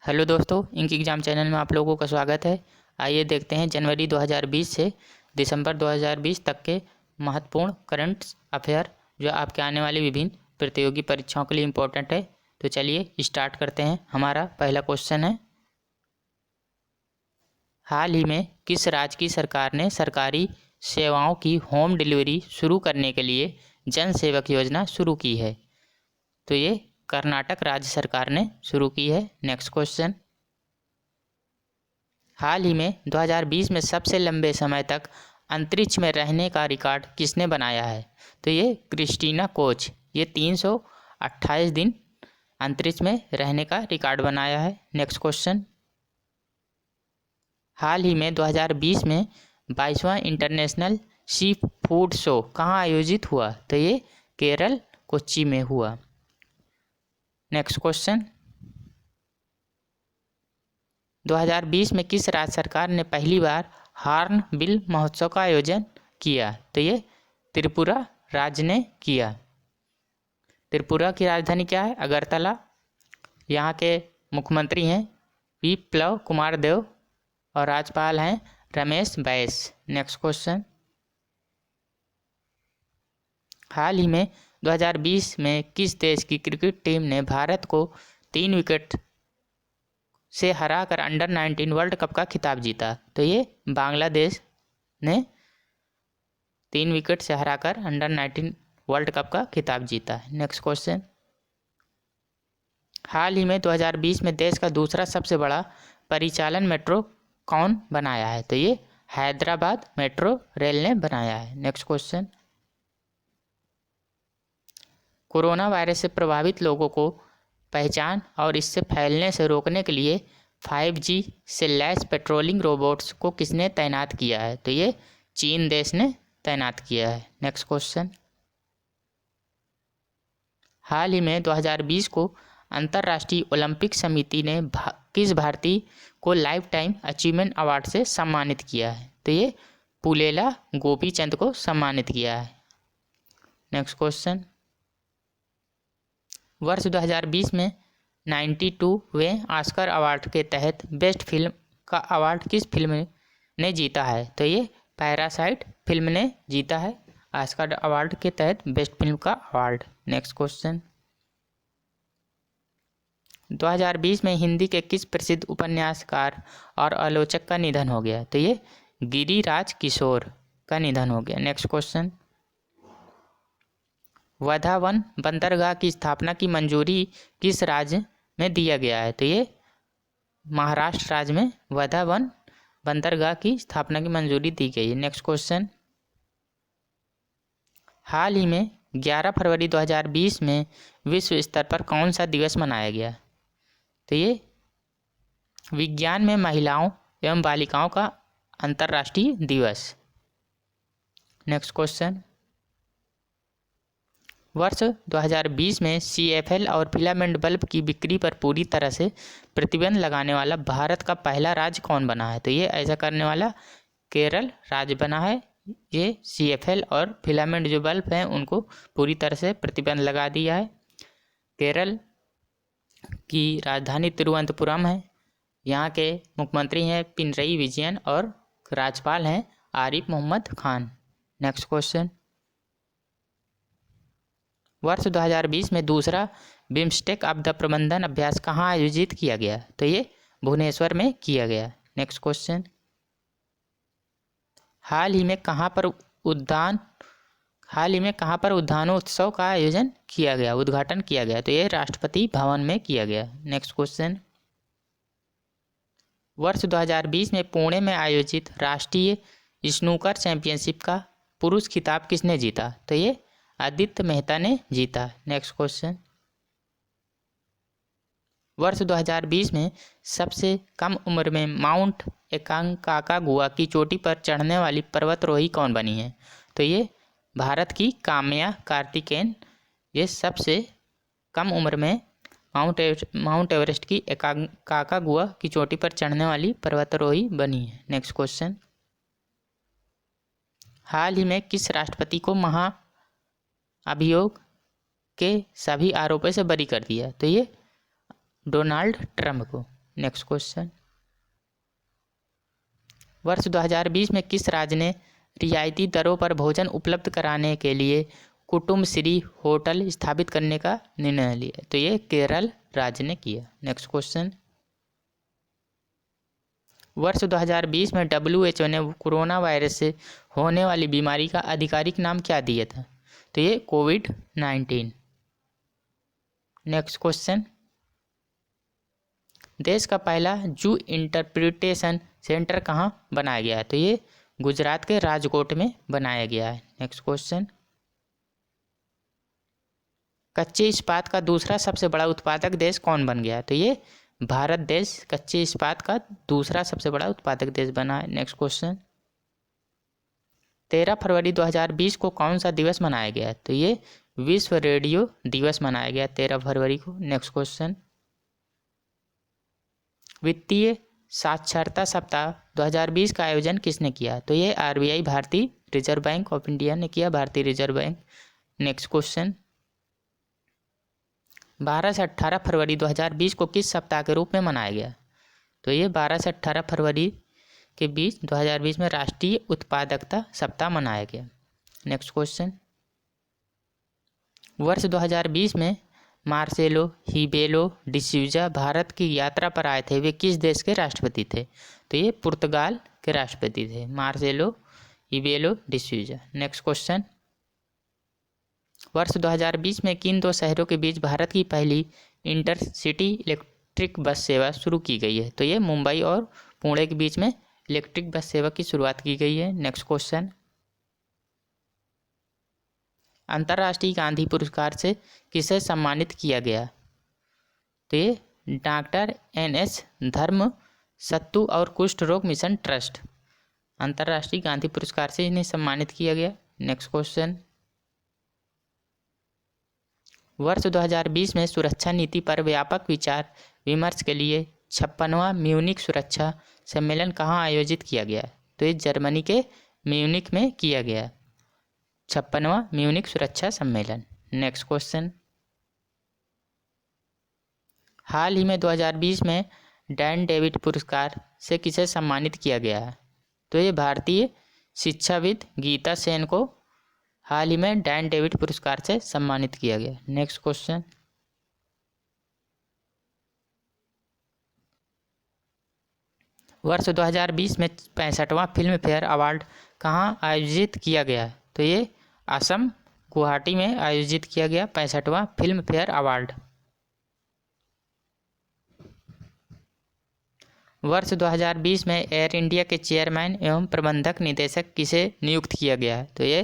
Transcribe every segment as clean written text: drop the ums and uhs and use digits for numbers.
Hello दोस्तों, ink exam channel में आप लोगों का स्वागत है। आइए देखते हैं जनवरी 2020 से दिसंबर 2020 तक के महत्वपूर्ण करंट अफेयर जो आपके आने वाली विभिन्न प्रतियोगी परीक्षाओं के लिए इम्पोर्टेंट है। तो चलिए स्टार्ट करते हैं। हमारा पहला क्वेश्चन है, हाल ही में किस राज्य की सरकार ने सरकारी सेवाओं की होम डिलीवरी शुरू करने के लिए जन सेवक योजना शुरू की है? तो ये कर्नाटक राज्य सरकार ने शुरू की है। नेक्स्ट क्वेश्चन, हाल ही में 2020 में सबसे लंबे समय तक अंतरिक्ष में रहने का रिकॉर्ड किसने बनाया है? तो ये क्रिस्टीना कोच, ये 328 दिन अंतरिक्ष में रहने का रिकॉर्ड बनाया है। नेक्स्ट क्वेश्चन, हाल ही में 2020 में 22वां इंटरनेशनल सी फूड शो कहाँ आयोजित हुआ? तो ये केरल कोच्चि में हुआ। नेक्स्ट क्वेश्चन, 2020 में किस राज्य सरकार ने पहली बार हॉर्नबिल महोत्सव का आयोजन किया? तो ये त्रिपुरा राज्य ने किया। त्रिपुरा की राजधानी क्या है? अगरतला। यहाँ के मुख्यमंत्री हैं विप्लव कुमार देव और राज्यपाल हैं रमेश बैस। नेक्स्ट क्वेश्चन, हाल ही में 2020 में किस देश की क्रिकेट टीम ने भारत को 3 विकेट से हराकर अंडर 19 वर्ल्ड कप का खिताब जीता? तो ये बांग्लादेश ने 3 विकेट से हराकर अंडर 19 वर्ल्ड कप का खिताब जीता है। नेक्स्ट क्वेश्चन, हाल ही में 2020 में देश का दूसरा सबसे बड़ा परिचालन मेट्रो कौन बनाया है? तो ये हैदराबाद मेट्रो रेल ने बनाया है। नेक्स्ट क्वेश्चन, कोरोना वायरस से प्रभावित लोगों को पहचान और इससे फैलने से रोकने के लिए 5G से लैस पेट्रोलिंग रोबोट्स को किसने तैनात किया है? तो ये चीन देश ने तैनात किया है। नेक्स्ट क्वेश्चन, हाल ही में 2020 को अंतर्राष्ट्रीय ओलंपिक समिति ने किस भारतीय को लाइफ टाइम अचीवमेंट अवार्ड से सम्मानित किया है? तो ये पुलेला गोपीचंद को सम्मानित किया है। नेक्स्ट क्वेश्चन, वर्ष 2020 में 92वें ऑस्कर अवार्ड के तहत बेस्ट फिल्म का अवार्ड किस फिल्म ने जीता है? तो ये पैरासाइट फिल्म ने जीता है ऑस्कर अवार्ड के तहत बेस्ट फिल्म का अवार्ड। नेक्स्ट क्वेश्चन, 2020 में हिंदी के किस प्रसिद्ध उपन्यासकार और आलोचक का निधन हो गया? तो ये गिरिराज किशोर का निधन हो गया। नेक्स्ट क्वेश्चन, वर्धा वन बंदरगाह की स्थापना की मंजूरी किस राज्य में दिया गया है? तो ये महाराष्ट्र राज्य में वर्धा वन बंदरगाह की स्थापना की मंजूरी दी गई है। नेक्स्ट क्वेश्चन, हाल ही में 11 फरवरी 2020 में विश्व स्तर पर कौन सा दिवस मनाया गया? तो ये विज्ञान में महिलाओं एवं बालिकाओं का अंतर्राष्ट्रीय दिवस। नेक्स्ट क्वेश्चन, वर्ष 2020 में CFL और फिलामेंट बल्ब की बिक्री पर पूरी तरह से प्रतिबंध लगाने वाला भारत का पहला राज्य कौन बना है? तो ये ऐसा करने वाला केरल राज्य बना है। ये CFL और फिलामेंट जो बल्ब हैं उनको पूरी तरह से प्रतिबंध लगा दिया है। केरल की राजधानी तिरुवनंतपुरम है। यहाँ के मुख्यमंत्री हैं पिनरई विजयन और राज्यपाल हैं आरिफ मोहम्मद खान। नेक्स्ट क्वेश्चन, वर्ष 2020 में दूसरा बिम्स्टेक आपदा प्रबंधन अभ्यास कहाँ आयोजित किया गया? तो ये भुवनेश्वर में किया गया। नेक्स्ट क्वेश्चन, हाल ही में कहाँ पर उद्यानोत्सव का आयोजन किया गया, उद्घाटन किया गया? तो ये राष्ट्रपति भवन में किया गया। नेक्स्ट क्वेश्चन, वर्ष 2020 में पुणे में आयोजित राष्ट्रीय स्नूकर चैंपियनशिप का पुरुष खिताब किसने जीता? तो ये आदित्य मेहता ने जीता। नेक्स्ट क्वेश्चन, वर्ष 2020 में सबसे कम उम्र में माउंट एकांकागुआ की चोटी पर चढ़ने वाली पर्वतारोही कौन बनी है? तो ये भारत की काम्या कार्तिकेयन, ये सबसे कम उम्र में माउंट एवरेस्ट की एकांकागुआ की चोटी पर चढ़ने वाली पर्वतारोही बनी है। नेक्स्ट क्वेश्चन, हाल ही में किस राष्ट्रपति को महाअभियोग के सभी आरोपों से बरी कर दिया? तो ये डोनाल्ड ट्रंप को। नेक्स्ट क्वेश्चन, वर्ष 2020 में किस राज्य ने रियायती दरों पर भोजन उपलब्ध कराने के लिए कुटुम्बश्री होटल स्थापित करने का निर्णय लिया? तो ये केरल राज्य ने किया। नेक्स्ट क्वेश्चन, वर्ष 2020 में WHO ने कोरोना वायरस से होने वाली बीमारी का आधिकारिक नाम क्या दिया था? तो ये कोविड-19। नेक्स्ट क्वेश्चन, देश का पहला जू इंटरप्रिटेशन सेंटर कहाँ बनाया गया है? तो ये गुजरात के राजकोट में बनाया गया है। नेक्स्ट क्वेश्चन, कच्चे इस्पात का दूसरा सबसे बड़ा उत्पादक देश कौन बन गया है? तो ये भारत देश कच्चे इस्पात का दूसरा सबसे बड़ा उत्पादक देश बना है। नेक्स्ट क्वेश्चन, 13 फरवरी 2020 को कौन सा दिवस मनाया गया है? तो ये विश्व रेडियो दिवस मनाया गया 13 फरवरी को। नेक्स्ट क्वेश्चन, वित्तीय साक्षरता सप्ताह 2020 का आयोजन किसने किया? तो ये RBI भारतीय रिजर्व बैंक ऑफ इंडिया ने किया, भारतीय रिजर्व बैंक। नेक्स्ट क्वेश्चन, 12 से 18 फरवरी 2020 को किस सप्ताह के रूप में मनाया गया? तो ये 12 से 18 फरवरी के बीच 2020 में राष्ट्रीय उत्पादकता सप्ताह मनाया गया। नेक्स्ट क्वेश्चन, वर्ष 2020 में मार्सेलो हिबेलो डिसूजा भारत की यात्रा पर आए थे, वे किस देश के राष्ट्रपति थे? तो ये पुर्तगाल के राष्ट्रपति थे, मार्सेलो हिबेलो डिसूजा। नेक्स्ट क्वेश्चन, वर्ष 2020 में किन दो शहरों के बीच भारत की पहली इंटरसिटी इलेक्ट्रिक बस सेवा शुरू की गई है? तो ये मुंबई और पुणे के बीच में इलेक्ट्रिक बस सेवा की शुरुआत की गई है। नेक्स्ट क्वेश्चन, अंतर्राष्ट्रीय गांधी पुरस्कार से किसे सम्मानित किया गया? तो ये डॉक्टर NS धर्म सत्तू और कुष्ठ रोग मिशन ट्रस्ट, अंतर्राष्ट्रीय गांधी पुरस्कार से इन्हें सम्मानित किया गया। नेक्स्ट क्वेश्चन, वर्ष 2020 में सुरक्षा नीति पर व्यापक विचार विमर्श के लिए 56वां म्यूनिक सुरक्षा सम्मेलन कहाँ आयोजित किया गया? तो ये जर्मनी के म्यूनिक में किया गया 56वां म्यूनिक सुरक्षा सम्मेलन। नेक्स्ट क्वेश्चन, हाल ही में 2020 में डैन डेविड पुरस्कार से किसे सम्मानित किया गया है? तो ये भारतीय शिक्षाविद गीता सेन को हाल ही में डैन डेविड पुरस्कार से सम्मानित किया गया। नेक्स्ट क्वेश्चन, वर्ष 2020 में 65वां फिल्म फेयर अवार्ड कहाँ आयोजित किया गया? तो ये असम गुवाहाटी में आयोजित किया गया 65वां फिल्म फेयर अवार्ड। वर्ष 2020 में एयर इंडिया के चेयरमैन एवं प्रबंधक निदेशक किसे नियुक्त किया गया है? तो ये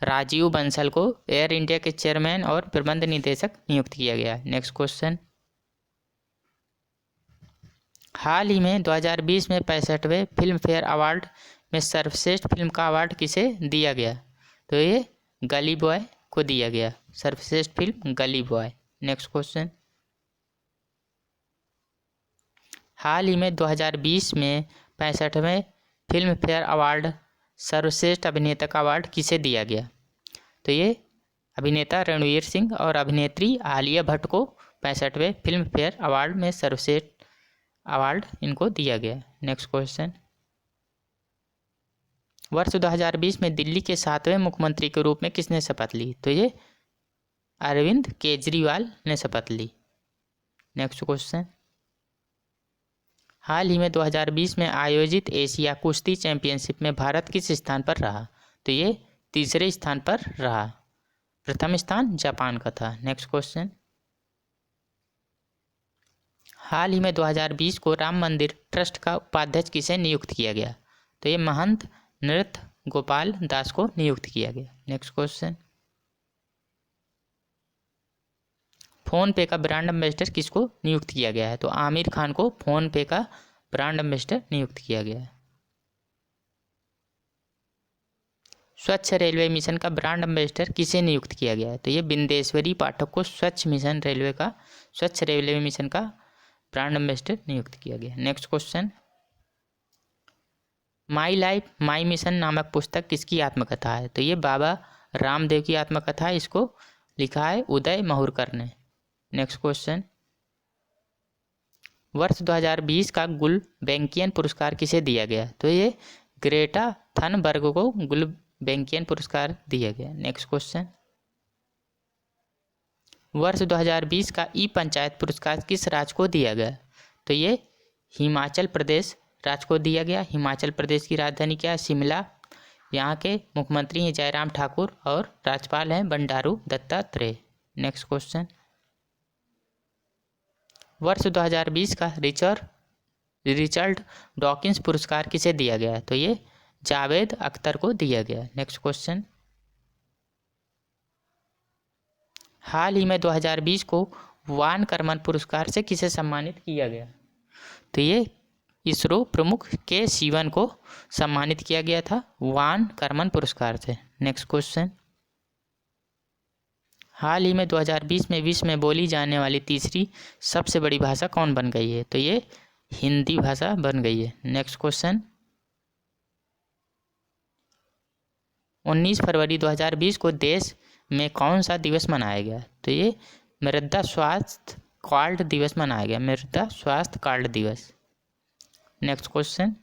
राजीव बंसल को एयर इंडिया के चेयरमैन और प्रबंध निदेशक नियुक्त किया गया है। नेक्स्ट क्वेश्चन, हाल ही में 2020 में 65वें फिल्म फेयर अवार्ड में सर्वश्रेष्ठ फिल्म का अवार्ड किसे दिया गया? तो ये गली बॉय को दिया गया, सर्वश्रेष्ठ फिल्म गली बॉय। नेक्स्ट क्वेश्चन, हाल ही में 2020 में 65वें फिल्म फेयर अवार्ड सर्वश्रेष्ठ अभिनेता का अवार्ड किसे दिया गया? तो ये अभिनेता रणवीर सिंह और अभिनेत्री आलिया भट्ट को 65वें फिल्म फेयर अवार्ड में सर्वश्रेष्ठ अवार्ड इनको दिया गया। नेक्स्ट क्वेश्चन, वर्ष 2020 में दिल्ली के 7वें मुख्यमंत्री के रूप में किसने शपथ ली? तो ये अरविंद केजरीवाल ने शपथ ली। नेक्स्ट क्वेश्चन, हाल ही में 2020 में आयोजित एशिया कुश्ती चैंपियनशिप में भारत किस स्थान पर रहा? तो ये तीसरे स्थान पर रहा, प्रथम स्थान जापान का था। नेक्स्ट क्वेश्चन, हाल ही में 2020 को राम मंदिर ट्रस्ट का उपाध्यक्ष किसे नियुक्त किया गया? तो ये महंत नृत्य गोपाल दास को नियुक्त किया गया। नेक्स्ट क्वेश्चन, फोन पे का ब्रांड एम्बेसडर किसको नियुक्त किया गया है? तो आमिर खान को फोन पे का ब्रांड एम्बेसडर नियुक्त किया गया है। स्वच्छ रेलवे मिशन का ब्रांड एम्बेसडर किसे नियुक्त किया गया है? तो ये बिंदेश्वरी पाठक को स्वच्छ रेलवे मिशन का ब्रांड एम्बेसडर नियुक्त किया गया। Next question, my life my mission नामक पुस्तक किसकी आत्मकथा है? तो ये बाबा रामदेव की आत्मकथा है, इसको लिखा है उदय महुरकर ने। नेक्स्ट क्वेश्चन, वर्ष 2020 का गुलबैंकियन पुरस्कार किसे दिया गया? तो ये ग्रेटा थनबर्ग को गुलबैंकियन पुरस्कार दिया गया। नेक्स्ट क्वेश्चन, वर्ष 2020 का ई पंचायत पुरस्कार किस राज्य को दिया गया? तो ये हिमाचल प्रदेश राज्य को दिया गया। हिमाचल प्रदेश की राजधानी क्या है? शिमला। यहाँ के मुख्यमंत्री हैं जयराम ठाकुर और राज्यपाल हैं बंडारू दत्तात्रेय। नेक्स्ट क्वेश्चन, वर्ष 2020 का रिचर्ड डॉकिंस पुरस्कार किसे दिया गया? तो ये जावेद अख्तर को दिया गया। नेक्स्ट क्वेश्चन, हाल ही में 2020 को वान करमन पुरस्कार से किसे सम्मानित किया गया? तो ये इसरो प्रमुख के शिवन को सम्मानित किया गया था वान करमन पुरस्कार से। नेक्स्ट क्वेश्चन, हाल ही में 2020 में विश्व में बोली जाने वाली तीसरी सबसे बड़ी भाषा कौन बन गई है? तो ये हिंदी भाषा बन गई है। नेक्स्ट क्वेश्चन, 19 फरवरी 2020 को देश में कौन सा दिवस मनाया गया? तो ये मृदा स्वास्थ्य कार्ड दिवस मनाया गया, मृदा स्वास्थ्य कार्ड दिवस। नेक्स्ट क्वेश्चन,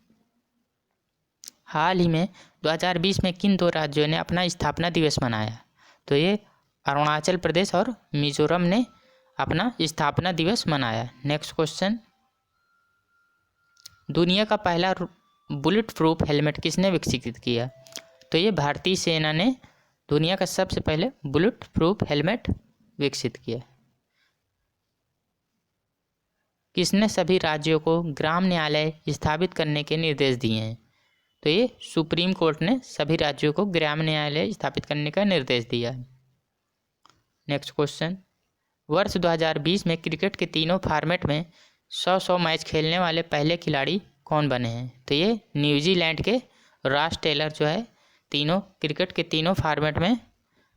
हाल ही में 2020 में किन दो राज्यों ने अपना स्थापना दिवस मनाया? तो ये अरुणाचल प्रदेश और मिजोरम ने अपना स्थापना दिवस मनाया। नेक्स्ट क्वेश्चन, दुनिया का पहला बुलेट प्रूफ हेलमेट किसने विकसित किया? तो ये भारतीय सेना ने दुनिया का सबसे पहले बुलेट प्रूफ हेलमेट विकसित किया। किसने सभी राज्यों को ग्राम न्यायालय स्थापित करने के निर्देश दिए हैं? तो ये सुप्रीम कोर्ट ने सभी राज्यों को ग्राम न्यायालय स्थापित करने का निर्देश दिया है। नेक्स्ट क्वेश्चन, वर्ष 2020 में क्रिकेट के तीनों फॉर्मेट में 100 मैच खेलने वाले पहले खिलाड़ी कौन बने हैं? तो ये न्यूजीलैंड के रॉस टेलर जो है तीनों क्रिकेट के तीनों फॉर्मेट में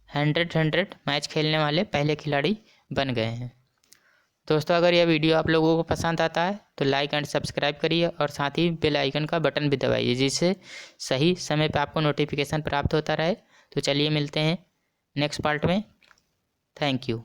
100 मैच खेलने वाले पहले खिलाड़ी बन गए हैं। दोस्तों, अगर यह वीडियो आप लोगों को पसंद आता है तो लाइक एंड सब्सक्राइब करिए और साथ ही बेल आइकन का बटन भी दबाइए, जिससे सही समय पर आपको नोटिफिकेशन प्राप्त होता रहे। तो चलिए मिलते हैं नेक्स्ट पार्ट में। Thank you.